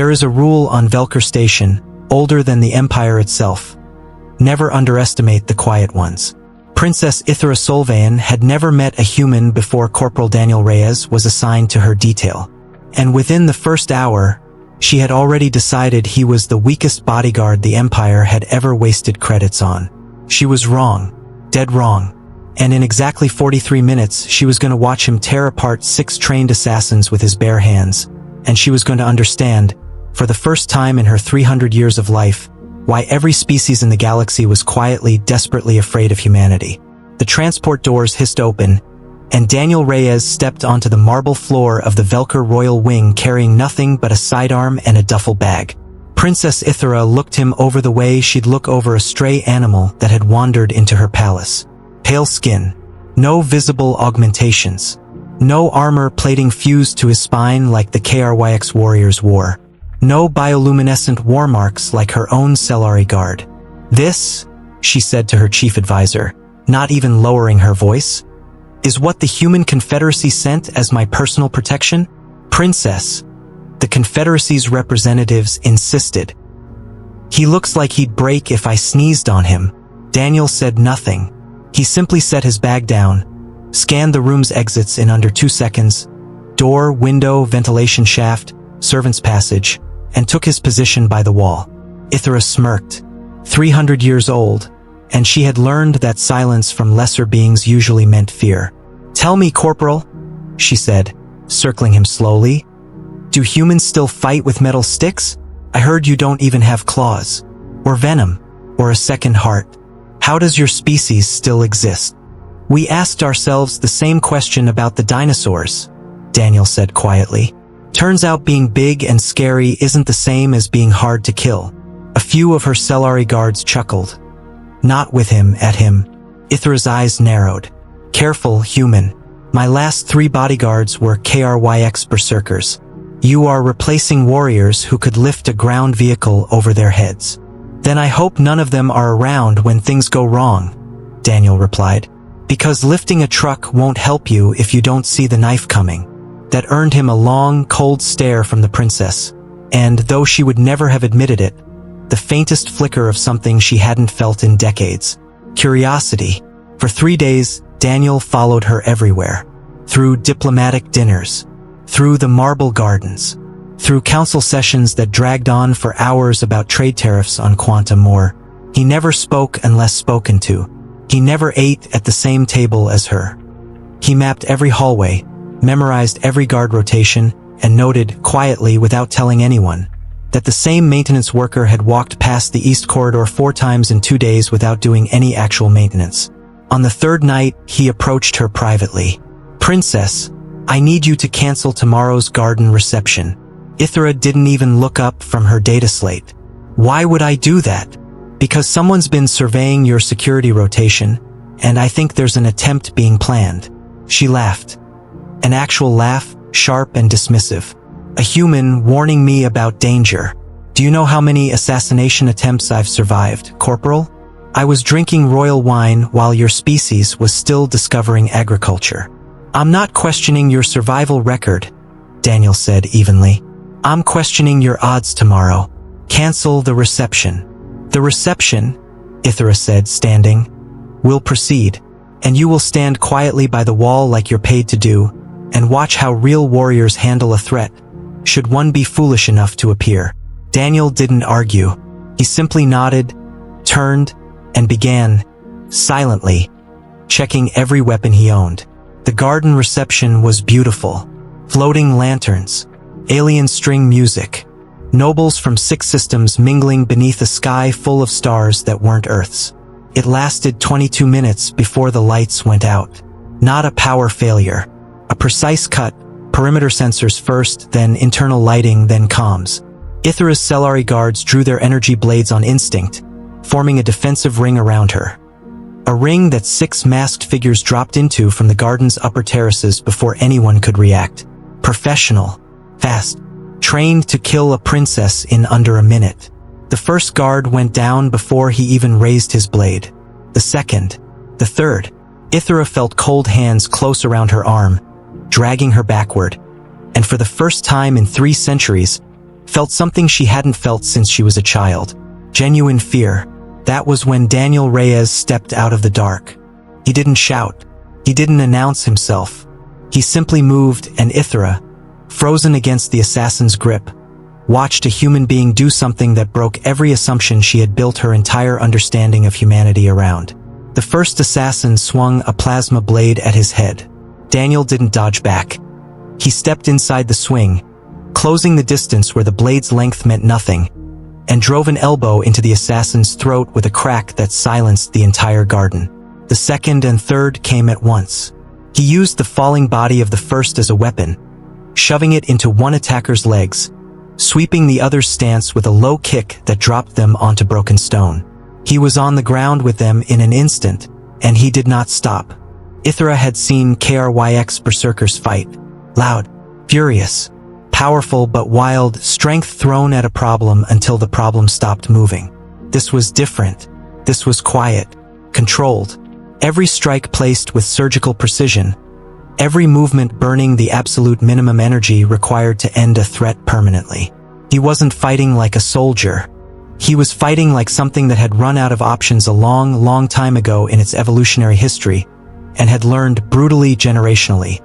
There is a rule on Velker Station, older than the Empire itself. Never underestimate the quiet ones. Princess Ythara Sol-Veian had never met a human before Corporal Daniel Reyes was assigned to her detail. And within the first hour, she had already decided he was the weakest bodyguard the Empire had ever wasted credits on. She was wrong. Dead wrong. And in exactly 43 minutes, she was going to watch him tear apart 6 trained assassins with his bare hands, and she was going to understand, for the first time in her 300 years of life, why every species in the galaxy was quietly, desperately afraid of humanity. The transport doors hissed open, and Daniel Reyes stepped onto the marble floor of the Velker Royal Wing carrying nothing but a sidearm and a duffel bag. Princess Ythara looked him over the way she'd look over a stray animal that had wandered into her palace. Pale skin. No visible augmentations. No armor plating fused to his spine like the KRYX warriors wore. No bioluminescent war marks like her own Selari guard. This, she said to her chief advisor, not even lowering her voice, is what the human Confederacy sent as my personal protection? Princess, the Confederacy's representatives insisted. He looks like he'd break if I sneezed on him. Daniel said nothing. He simply set his bag down, scanned the room's exits in under 2 seconds, door, window, ventilation shaft, servant's passage, and took his position by the wall. Ythara smirked. 300 years old, and she had learned that silence from lesser beings usually meant fear. "Tell me, Corporal," she said, circling him slowly. "Do humans still fight with metal sticks? I heard you don't even have claws, or venom, or a second heart. How does your species still exist?" "We asked ourselves the same question about the dinosaurs," Daniel said quietly. "Turns out being big and scary isn't the same as being hard to kill." A few of her Selari guards chuckled. Not with him, at him. Ythara's eyes narrowed. "Careful, human. My last 3 bodyguards were KRYX berserkers. You are replacing warriors who could lift a ground vehicle over their heads." "Then I hope none of them are around when things go wrong," Daniel replied. "Because lifting a truck won't help you if you don't see the knife coming." That earned him a long, cold stare from the princess, and though she would never have admitted it, the faintest flicker of something she hadn't felt in decades. Curiosity. For 3 days, Daniel followed her everywhere. Through diplomatic dinners. Through the marble gardens. Through council sessions that dragged on for hours about trade tariffs on quantum war. He never spoke unless spoken to. He never ate at the same table as her. He mapped every hallway, memorized every guard rotation, and noted, quietly without telling anyone, that the same maintenance worker had walked past the East Corridor 4 times in 2 days without doing any actual maintenance. On the 3rd night, he approached her privately. "Princess, I need you to cancel tomorrow's garden reception." Ythara didn't even look up from her data slate. "Why would I do that?" "Because someone's been surveying your security rotation, and I think there's an attempt being planned." She laughed. An actual laugh, sharp and dismissive. "A human warning me about danger. Do you know how many assassination attempts I've survived, Corporal? I was drinking royal wine while your species was still discovering agriculture." "I'm not questioning your survival record," Daniel said evenly. "I'm questioning your odds tomorrow. Cancel the reception." "The reception," Ythara said, standing, "will proceed, and you will stand quietly by the wall like you're paid to do, and watch how real warriors handle a threat, should one be foolish enough to appear." Daniel didn't argue. He simply nodded, turned, and began, silently, checking every weapon he owned. The garden reception was beautiful. Floating lanterns, alien string music, nobles from 6 systems mingling beneath a sky full of stars that weren't Earth's. It lasted 22 minutes before the lights went out. Not a power failure. A precise cut, perimeter sensors first, then internal lighting, then comms. Ythara's Selari guards drew their energy blades on instinct, forming a defensive ring around her. A ring that 6 masked figures dropped into from the garden's upper terraces before anyone could react. Professional. Fast. Trained to kill a princess in under a minute. The first guard went down before he even raised his blade. The second. The third. Ythara felt cold hands close around her arm, dragging her backward. And for the first time in 3 centuries, felt something she hadn't felt since she was a child. Genuine fear. That was when Daniel Reyes stepped out of the dark. He didn't shout. He didn't announce himself. He simply moved, and Ythara, frozen against the assassin's grip, watched a human being do something that broke every assumption she had built her entire understanding of humanity around. The first assassin swung a plasma blade at his head. Daniel didn't dodge back. He stepped inside the swing, closing the distance where the blade's length meant nothing, and drove an elbow into the assassin's throat with a crack that silenced the entire garden. The second and third came at once. He used the falling body of the first as a weapon, shoving it into one attacker's legs, sweeping the other's stance with a low kick that dropped them onto broken stone. He was on the ground with them in an instant, and he did not stop. Ythara had seen KRYX berserkers fight. Loud, furious, powerful but wild, strength thrown at a problem until the problem stopped moving. This was different. This was quiet, controlled. Every strike placed with surgical precision. Every movement burning the absolute minimum energy required to end a threat permanently. He wasn't fighting like a soldier. He was fighting like something that had run out of options a long, long time ago in its evolutionary history, and had learned brutally generationally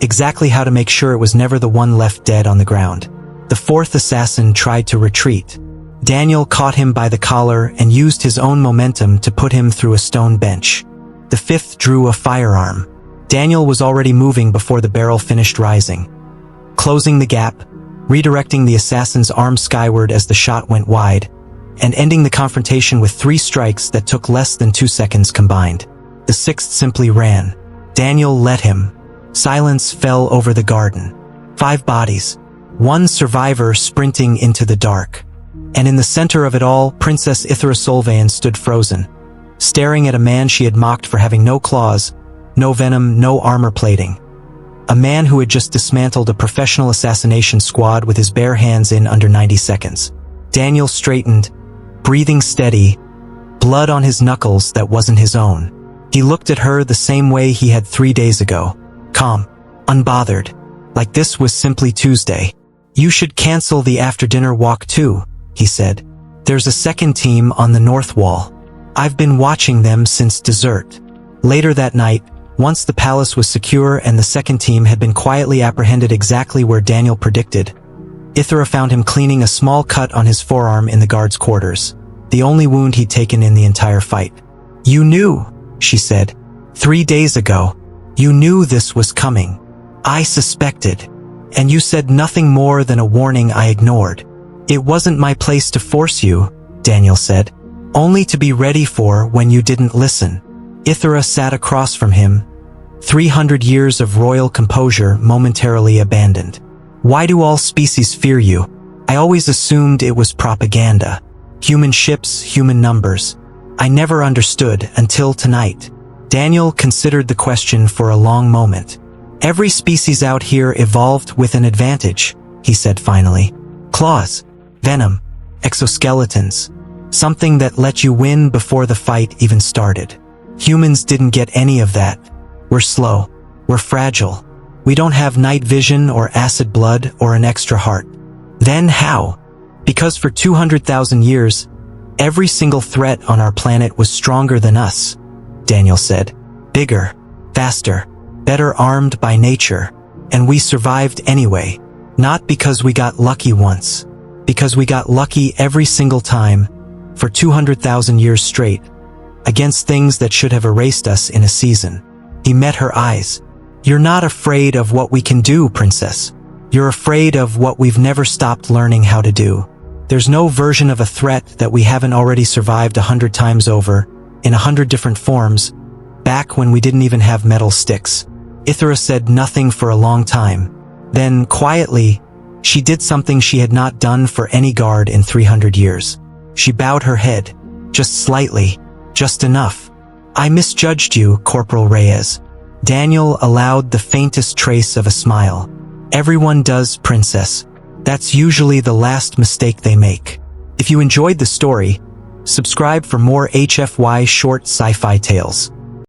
exactly how to make sure it was never the one left dead on the ground. The fourth assassin tried to retreat. Daniel caught him by the collar and used his own momentum to put him through a stone bench. The fifth drew a firearm. Daniel was already moving before the barrel finished rising, closing the gap, redirecting the assassin's arm skyward as the shot went wide, and ending the confrontation with 3 strikes that took less than 2 seconds combined. The sixth simply ran. Daniel let him. Silence fell over the garden. 5 bodies. 1 survivor sprinting into the dark. And in the center of it all, Princess Ythara Sol-Veian stood frozen, staring at a man she had mocked for having no claws, no venom, no armor plating. A man who had just dismantled a professional assassination squad with his bare hands in under 90 seconds. Daniel straightened, breathing steady, blood on his knuckles that wasn't his own. He looked at her the same way he had 3 days ago. Calm, unbothered, like this was simply Tuesday. You should cancel the after-dinner walk too, he said. There's a second team on the north wall. I've been watching them since dessert. Later that night, once the palace was secure and the second team had been quietly apprehended exactly where Daniel predicted, Ythara found him cleaning a small cut on his forearm in the guard's quarters, the only wound he'd taken in the entire fight. You knew, she said. 3 days ago. You knew this was coming. I suspected. And you said nothing more than a warning I ignored. It wasn't my place to force you, Daniel said. Only to be ready for when you didn't listen. Ythara sat across from him, 300 years of royal composure momentarily abandoned. Why do all species fear you? I always assumed it was propaganda. Human ships, human numbers. I never understood until tonight. Daniel considered the question for a long moment. Every species out here evolved with an advantage, he said finally. Claws, venom, exoskeletons. Something that let you win before the fight even started. Humans didn't get any of that. We're slow. We're fragile. We don't have night vision or acid blood or an extra heart. Then how? Because for 200,000 years, every single threat on our planet was stronger than us, Daniel said. Bigger, faster, better armed by nature. And we survived anyway. Not because we got lucky once. Because we got lucky every single time, for 200,000 years straight, against things that should have erased us in a season. He met her eyes. You're not afraid of what we can do, princess. You're afraid of what we've never stopped learning how to do. There's no version of a threat that we haven't already survived 100 times over, in 100 different forms, back when we didn't even have metal sticks. Ythara said nothing for a long time. Then, quietly, she did something she had not done for any guard in 300 years. She bowed her head, just slightly, just enough. I misjudged you, Corporal Reyes. Daniel allowed the faintest trace of a smile. Everyone does, princess. That's usually the last mistake they make. If you enjoyed the story, subscribe for more HFY short sci-fi tales.